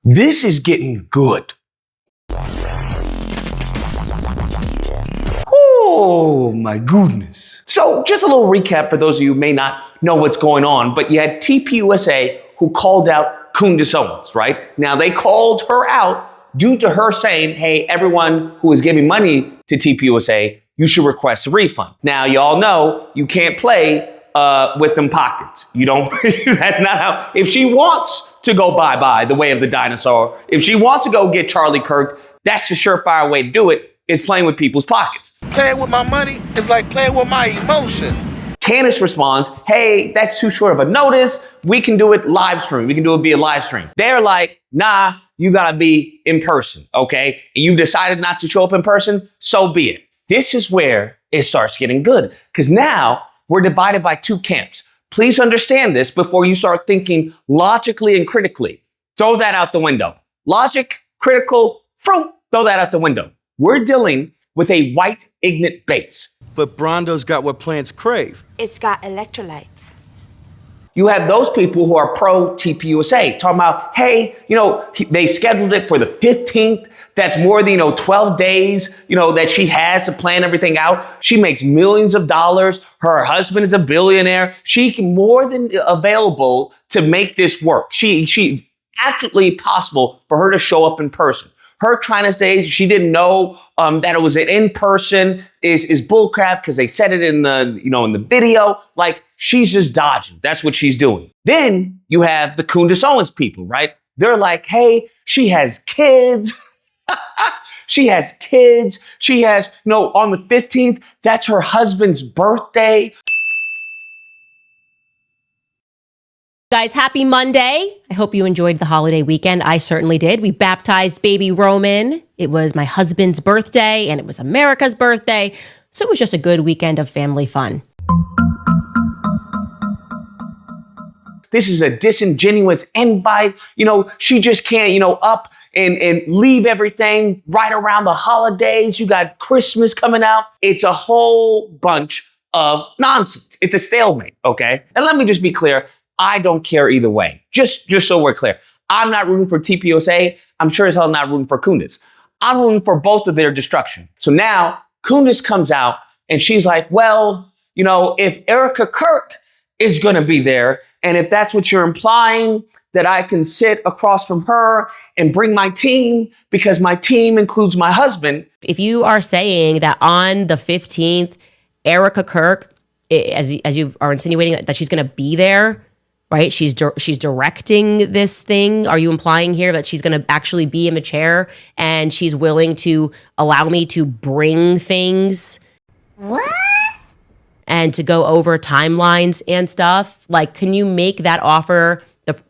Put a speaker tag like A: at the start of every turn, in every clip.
A: This is getting good. Oh my goodness. So just a little recap for those of you who may not know what's going on, but you had TPUSA who called out Candace Owens, right? Now they called her out due to her saying, hey, everyone who is giving money to TPUSA, you should request a refund. Now you all know you can't play with them pockets. You don't, that's not how, if she wants to go bye-bye the way of the dinosaur, if she wants to go get Charlie Kirk, that's the surefire way to do it, is playing with people's pockets.
B: Playing with my money is like playing with my emotions.
A: Candace responds, hey, that's too short of a notice. We can do it live stream. We can do it via live stream. They're like, nah, you gotta be in person, okay? And you decided not to show up in person, so be it. This is where it starts getting good, because now we're divided by two camps. Please understand this before you start thinking logically and critically. Throw that out the window. Logic, critical, fruit, throw that out the window. We're dealing with a white ignorant base.
C: But Brondo's got what plants crave.
D: It's got electrolytes.
A: You have those people who are pro TPUSA talking about, hey, they scheduled it for the 15th. That's more than, 12 days, that she has to plan everything out. She makes millions of dollars. Her husband is a billionaire. She can more than available to make this work. She absolutely possible for her to show up in person. Her trying to say she didn't know that it was an in-person is bullcrap because they said it in the, in the video. Like, she's just dodging. That's what she's doing. Then you have the Candace Owens people, right? They're like, hey, she has kids. She has kids. She has, on the 15th, that's her husband's birthday.
E: Guys, happy Monday. I hope you enjoyed the holiday weekend. I certainly did. We baptized baby Roman. It was my husband's birthday and it was America's birthday. So it was just a good weekend of family fun.
A: This is a disingenuous invite. She just can't, up and leave everything right around the holidays. You got Christmas coming out. It's a whole bunch of nonsense. It's a stalemate, okay? And let me just be clear. I don't care either way. Just so we're clear. I'm not rooting for TPUSA. I'm sure as hell not rooting for Candace. I'm rooting for both of their destruction. So now Candace comes out and she's like, well, if Eirka Kirk is going to be there, and if that's what you're implying, that I can sit across from her and bring my team because my team includes my husband.
E: If you are saying that on the 15th, Eirka Kirk, as you are insinuating that she's going to be there, right? She's directing this thing. Are you implying here that she's going to actually be in the chair and she's willing to allow me to bring things?
D: What?
E: And to go over timelines and stuff? Like, can you make that offer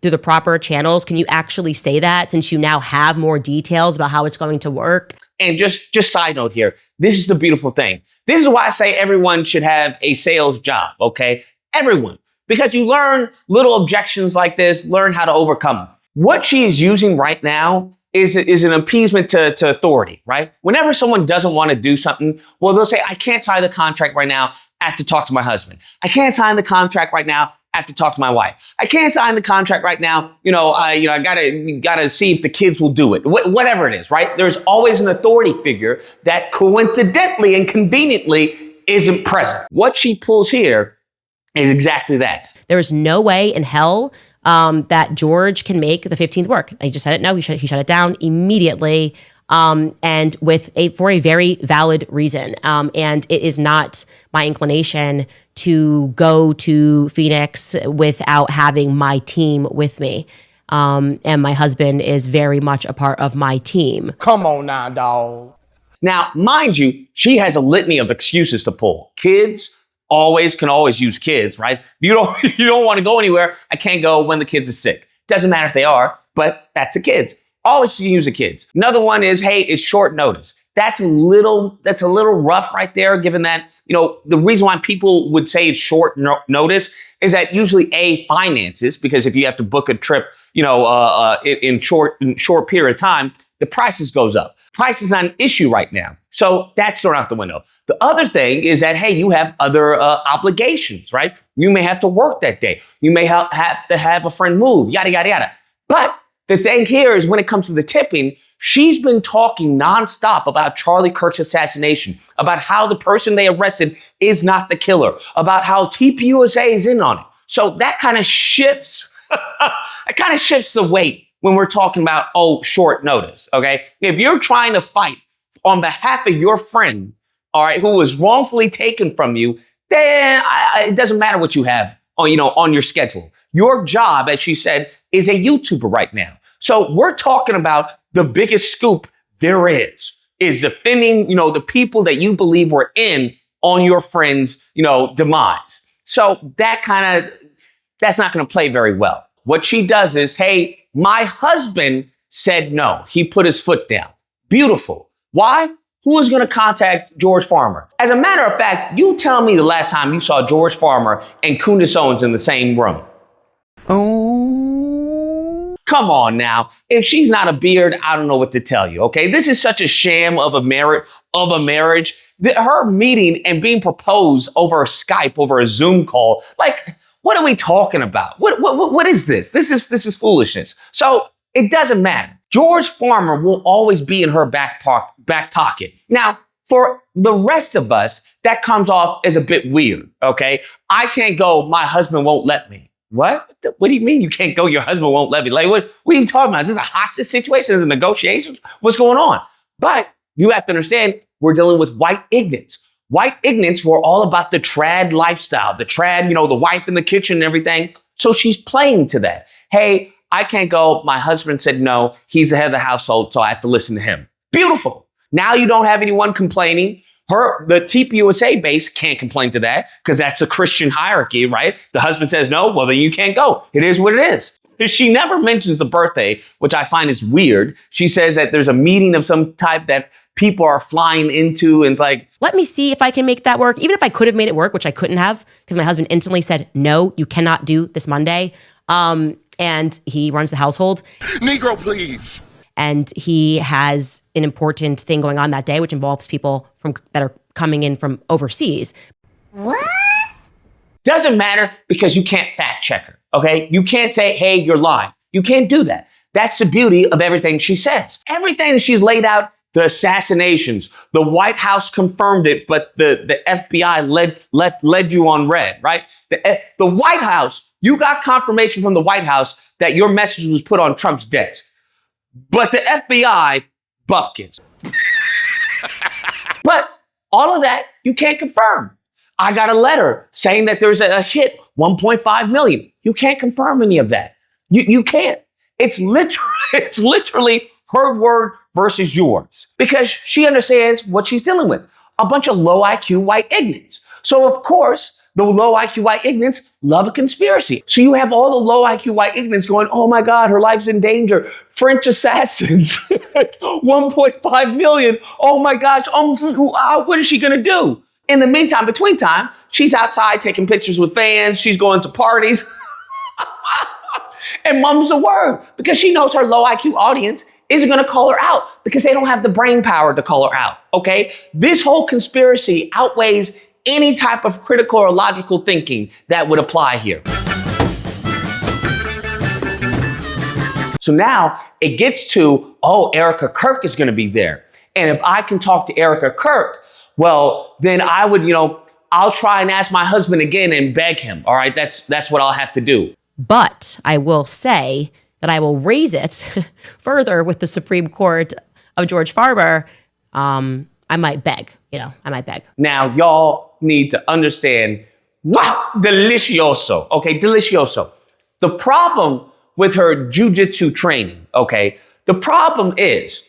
E: through the proper channels? Can you actually say that since you now have more details about how it's going to work?
A: And just side note here, this is the beautiful thing. This is why I say everyone should have a sales job, okay? Everyone. Because you learn little objections like this, learn how to overcome them. What she is using right now is an appeasement to authority, right? Whenever someone doesn't want to do something, well, they'll say, I can't sign the contract right now. I have to talk to my husband. I can't sign the contract right now. I have to talk to my wife. I can't sign the contract right now. I gotta see if the kids will do it. Whatever it is, right? There's always an authority figure that coincidentally and conveniently isn't present. What she pulls here is exactly that.
E: There is no way in hell that George can make the 15th work. I just said it. No, he shut it down immediately. And for a very valid reason. And it is not my inclination to go to Phoenix without having my team with me. And my husband is very much a part of my team.
F: Come on now, dog.
A: Now, mind you, she has a litany of excuses to pull. Kids can always use kids, right? You don't want to go anywhere. I can't go when the kids are sick. Doesn't matter if they are, but that's the kids. Always use the kids. Another one is, hey, it's short notice. That's a little rough right there, given that, the reason why people would say it's short notice is that usually finances, because if you have to book a trip, in short period of time, the prices goes up. Price is not an issue right now. So that's thrown out the window. The other thing is that, hey, you have other obligations, right? You may have to work that day. You may have to have a friend move, yada, yada, yada. But The thing here is when it comes to the tipping, she's been talking nonstop about Charlie Kirk's assassination, about how the person they arrested is not the killer, about how TPUSA is in on it. So that kind of shifts, the weight when we're talking about, short notice, okay? If you're trying to fight on behalf of your friend, all right, who was wrongfully taken from you, then it doesn't matter what you have on your schedule. Your job, as she said, is a YouTuber right now. So we're talking about the biggest scoop there is defending, the people that you believe were in on your friend's, demise. So that's not going to play very well. What she does is, hey, my husband said no. He put his foot down. Beautiful. Why? Who is going to contact George Farmer? As a matter of fact, you tell me the last time you saw George Farmer and Candace Owens in the same room. Come on now. If she's not a beard, I don't know what to tell you, okay? This is such a sham of a marriage. Her meeting and being proposed over Skype, over a Zoom call, like, what are we talking about? What is this? This is foolishness. So it doesn't matter. George Farmer will always be in her back pocket. Now, for the rest of us, that comes off as a bit weird, okay? I can't go, my husband won't let me. What? What do you mean you can't go? Your husband won't let me. Like, what are you talking about? Is this a hostage situation? Is it negotiations? What's going on? But you have to understand, we're dealing with white ignorance. White ignorance were all about the trad lifestyle, the trad, the wife in the kitchen and everything. So she's playing to that. Hey, I can't go. My husband said no. He's the head of the household, so I have to listen to him. Beautiful. Now you don't have anyone complaining. The TPUSA base can't complain to that because that's a Christian hierarchy, right? The husband says no, well, then you can't go. It is what it is. She never mentions a birthday, which I find is weird. She says that there's a meeting of some type that people are flying into, and it's like,
E: let me see if I can make that work. Even if I could have made it work, which I couldn't have, because my husband instantly said, no, you cannot do this Monday. And he runs the household.
B: Negro, please.
E: And he has an important thing going on that day, which involves people that are coming in from overseas.
D: What?
A: Doesn't matter because you can't fact check her, okay? You can't say, hey, you're lying. You can't do that. That's the beauty of everything she says. Everything that she's laid out, the assassinations, the White House confirmed it, but the FBI led you on red, right? The White House, you got confirmation from the White House that your message was put on Trump's desk. But the FBI, bumpkins. But all of that, you can't confirm. I got a letter saying that there's a hit, 1.5 million. You can't confirm any of that. You can't. It's literally her word versus yours. Because she understands what she's dealing with. A bunch of low IQ white ignorance. So of course, the low IQ white ignorance love a conspiracy. So you have all the low IQ white ignorance going, oh my God, her life's in danger. French assassins, 1.5 million. Oh my gosh, what is she gonna do? In the meantime, between time, she's outside taking pictures with fans. She's going to parties and mumbles a word because she knows her low IQ audience isn't gonna call her out because they don't have the brain power to call her out, okay? This whole conspiracy outweighs any type of critical or logical thinking that would apply here. So now it gets to, Eirka Kirk is going to be there. And if I can talk to Erika Kirk, well, then I would, I'll try and ask my husband again and beg him. All right, that's what I'll have to do.
E: But I will say that I will raise it further with the Supreme Court of George Farmer. I might beg, I might beg.
A: Now, y'all need to understand, delicioso, okay, delicioso. The problem with her jujitsu training, okay, the problem is,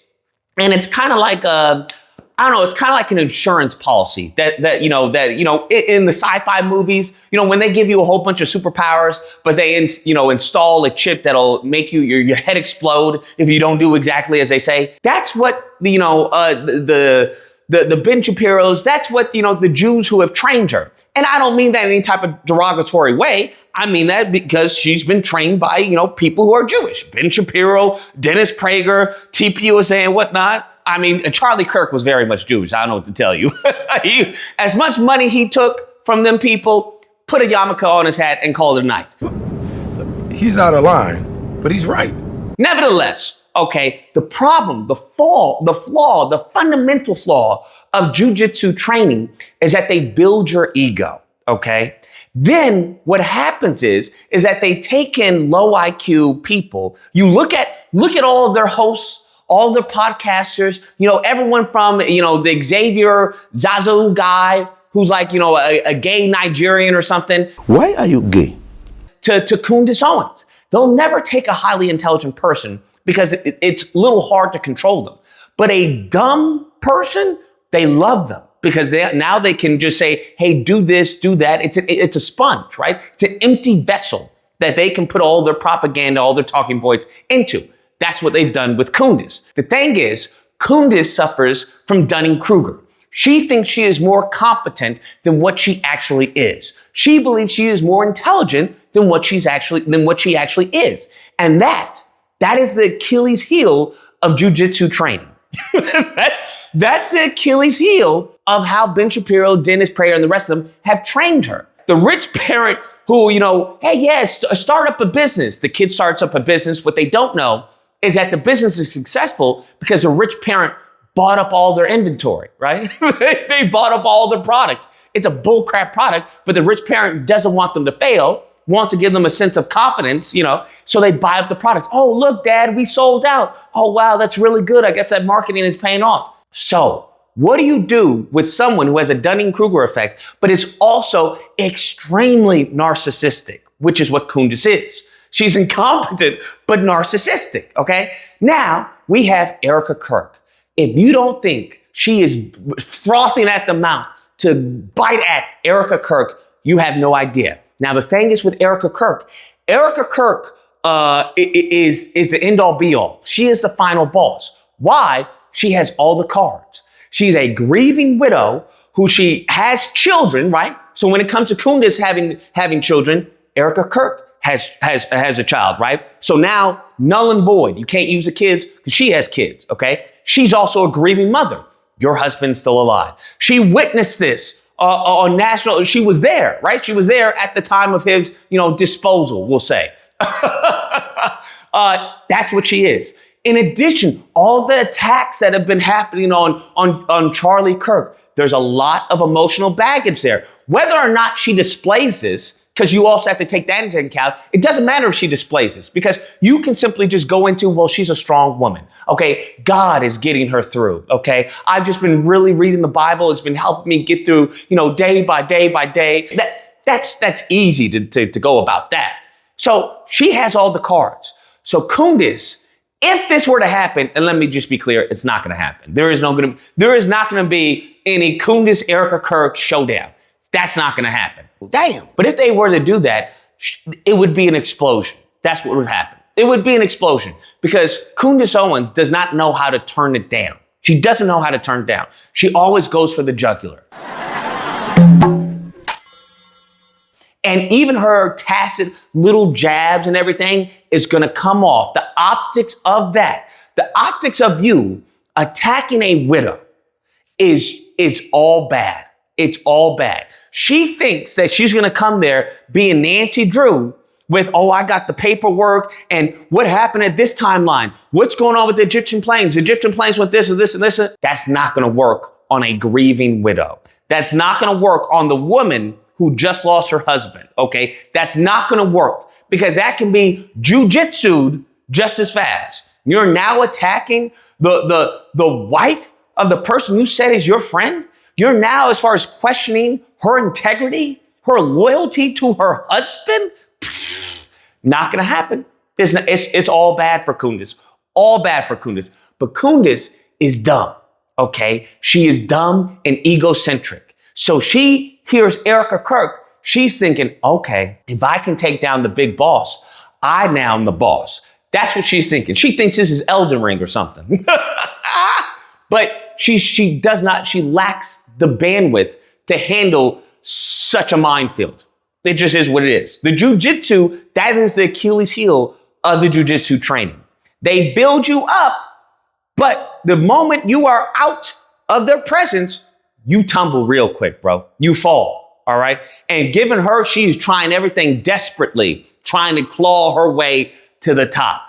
A: and it's kind of like it's kind of like an insurance policy that in the sci-fi movies, when they give you a whole bunch of superpowers, but they install a chip that'll make your head explode if you don't do exactly as they say. That's what the Ben Shapiros, that's what, the Jews who have trained her. And I don't mean that in any type of derogatory way. I mean that because she's been trained by, people who are Jewish. Ben Shapiro, Dennis Prager, TPUSA and whatnot. I mean, Charlie Kirk was very much Jewish. I don't know what to tell you. As much money he took from them people, put a yarmulke on his hat and called it a night.
F: He's out of line, but he's right.
A: Nevertheless, okay, the problem, the fundamental flaw of jujitsu training is that they build your ego, okay? Then what happens is that they take in low IQ people. You look at all of their hosts, all their podcasters, everyone from, the Xavier Zazu guy who's like, a gay Nigerian or something.
B: Why are you gay?
A: To Candace Owens. They'll never take a highly intelligent person because it's a little hard to control them. But a dumb person, they love them because now they can just say, hey, do this, do that. It's a sponge, right? It's an empty vessel that they can put all their propaganda, all their talking points into. That's what they've done with Candace. The thing is, Candace suffers from Dunning-Kruger. She thinks she is more competent than what she actually is. She believes she is more intelligent than what she actually is. And that is the Achilles heel of jujitsu training. That's the Achilles heel of how Ben Shapiro, Dennis Prager, and the rest of them have trained her. The rich parent who, hey, yes, start up a business. The kid starts up a business. What they don't know is that the business is successful because the rich parent bought up all their inventory, right? They bought up all their products. It's a bullcrap product, but the rich parent doesn't want them to fail, wants to give them a sense of confidence, so they buy up the product. Oh, look, Dad, we sold out. Oh, wow, that's really good. I guess that marketing is paying off. So what do you do with someone who has a Dunning-Kruger effect, but is also extremely narcissistic, which is what Candace is? She's incompetent, but narcissistic, okay? Now we have Eirka Kirk. If you don't think she is frothing at the mouth to bite at Erika Kirk, you have no idea. Now, the thing is with Eirka Kirk is the end-all be-all. She is the final boss. Why? She has all the cards. She's a grieving widow who she has children, right? So when it comes to Candace having children, Eirka Kirk has a child, right? So now, null and void. You can't use the kids because she has kids, okay? She's also a grieving mother. Your husband's still alive. She witnessed this on national. She was there, right? She was there at the time of his, disposal, we'll say. That's what she is. In addition, all the attacks that have been happening on Charlie Kirk, there's a lot of emotional baggage there. Whether or not she displays this, because you also have to take that into account. It doesn't matter if she displays this because you can simply just go into, well, she's a strong woman. Okay. God is getting her through. Okay. I've just been really reading the Bible. It's been helping me get through, day by day by day. That's easy to go about that. So she has all the cards. So Candace, if this were to happen, and let me just be clear, it's not going to happen. There is not going to be any Candace Eirka Kirk showdown. That's not going to happen.
B: Damn.
A: But if they were to do that, it would be an explosion. That's what would happen. It would be an explosion because Candace Owens does not know how to turn it down. She doesn't know how to turn it down. She always goes for the jugular. And even her tacit little jabs and everything is going to come off. The optics of that, the optics of you attacking a widow is all bad. It's all bad. She thinks that she's going to come there being Nancy Drew with, oh, I got the paperwork and what happened at this timeline? What's going on with the Egyptian planes? The Egyptian planes with this and this and this. That's not going to work on a grieving widow. That's not going to work on the woman who just lost her husband. Okay. That's not going to work because that can be jujitsu'd just as fast. You're now attacking the wife of the person you said is your friend. You're now, as far as questioning her integrity, her loyalty to her husband, not going to happen. It's all bad for Candace. All bad for Candace. But Candace is dumb, okay? She is dumb and egocentric. So she hears Eirka Kirk. She's thinking, okay, if I can take down the big boss, I now am the boss. That's what she's thinking. She thinks this is Elden Ring or something. But she does not, she lacks the bandwidth to handle such a minefield. It just is what it is. The jujitsu, that is the Achilles heel of the jujitsu training. They build you up, but the moment you are out of their presence, you tumble real quick, bro. You fall, all right? And given her, she's trying everything desperately, trying to claw her way to the top.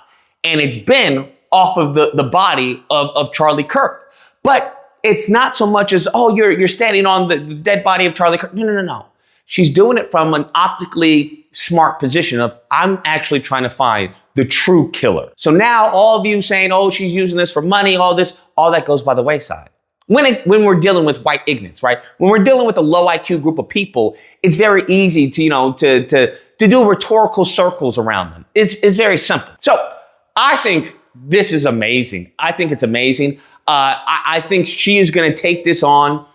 A: And it's been off of the body of Charlie Kirk. But it's not so much as, oh, you're standing on the dead body of Charlie Kirk. No. She's doing it from an optically smart position of, I'm actually trying to find the true killer. So now all of you saying, oh, she's using this for money, all that goes by the wayside. When we're dealing with white ignorance, right? When we're dealing with a low IQ group of people, it's very easy to do rhetorical circles around them. It's very simple. So I think this is amazing. I think it's amazing. I think she is going to take this on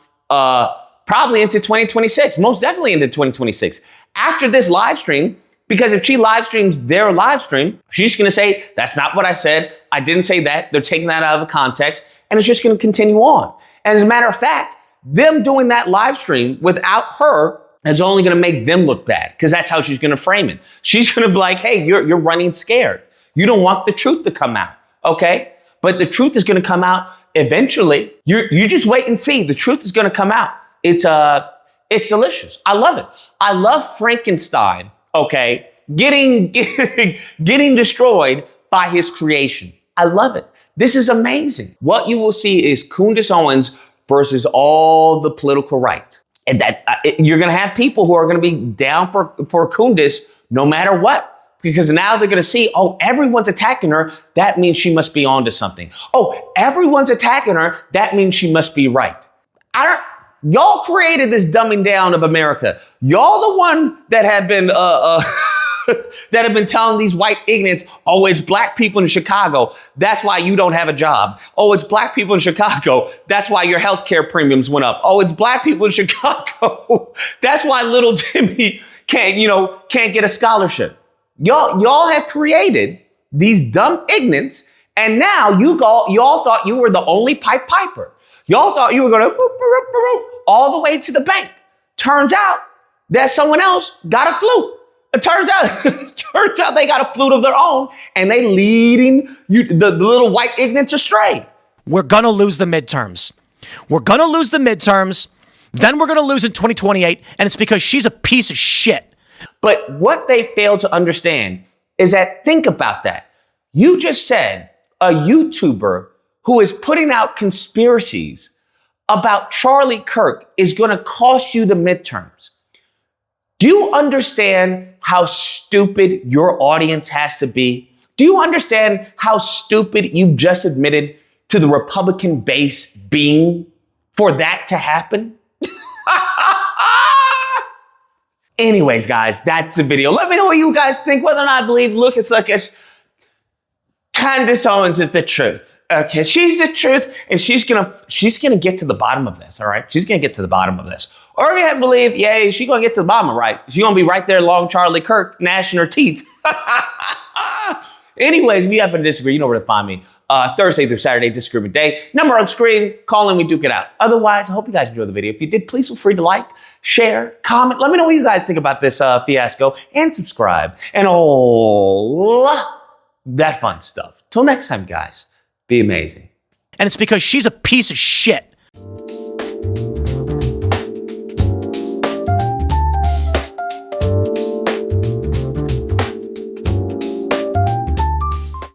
A: probably into 2026, most definitely into 2026. After this live stream, because if she live streams their live stream, she's going to say, that's not what I said. I didn't say that. They're taking that out of context. And it's just going to continue on. And as a matter of fact, them doing that live stream without her is only going to make them look bad, because that's how she's going to frame it. She's going to be like, hey, you're running scared. You don't want the truth to come out. Okay. But the truth is going to come out eventually. You just wait and see. The truth is going to come out. It's delicious. I love it. I love Frankenstein, okay, getting destroyed by his creation. I love it. This is amazing. What you will see is Candace Owens versus all the political right. And that you're going to have people who are going to be down for Candace no matter what. Because now they're going to see, oh, everyone's attacking her. That means she must be onto something. Oh, everyone's attacking her. That means she must be right. Y'all created this dumbing down of America. Y'all the one that have been that have been telling these white ignorants, oh, it's black people in Chicago. That's why you don't have a job. Oh, it's black people in Chicago. That's why your healthcare premiums went up. Oh, it's black people in Chicago. That's why little Timmy can't get a scholarship. Y'all have created these dumb ignorants, and now y'all thought you were the only piper. Y'all thought you were going to all the way to the bank. Turns out that someone else got a flute. It turns out they got a flute of their own, and they leading the little white ignorants astray.
F: We're going to lose the midterms. Then we're going to lose in 2028, and it's because she's a piece of shit.
A: But what they fail to understand is that, think about that. You just said a YouTuber who is putting out conspiracies about Charlie Kirk is going to cost you the midterms. Do you understand how stupid your audience has to be? Do you understand how stupid you've just admitted to the Republican base being for that to happen? Anyways, guys, that's the video. Let me know what you guys think, whether or not I believe Lucas Candace Owens is the truth. Okay, she's the truth, and she's gonna get to the bottom of this. All right, she's gonna get to the bottom of this. Or if you have to believe, yay, she's gonna get to the bottom, right? She's gonna be right there, along Charlie Kirk, gnashing her teeth. Anyways, if you happen to disagree, you know where to find me. Thursday through Saturday, Disagreement Day. Number on screen, call in, we duke it out. Otherwise, I hope you guys enjoyed the video. If you did, please feel free to like, share, comment. Let me know what you guys think about this fiasco, and subscribe, and all that fun stuff. Till next time, guys, be amazing.
F: And it's because she's a piece of shit.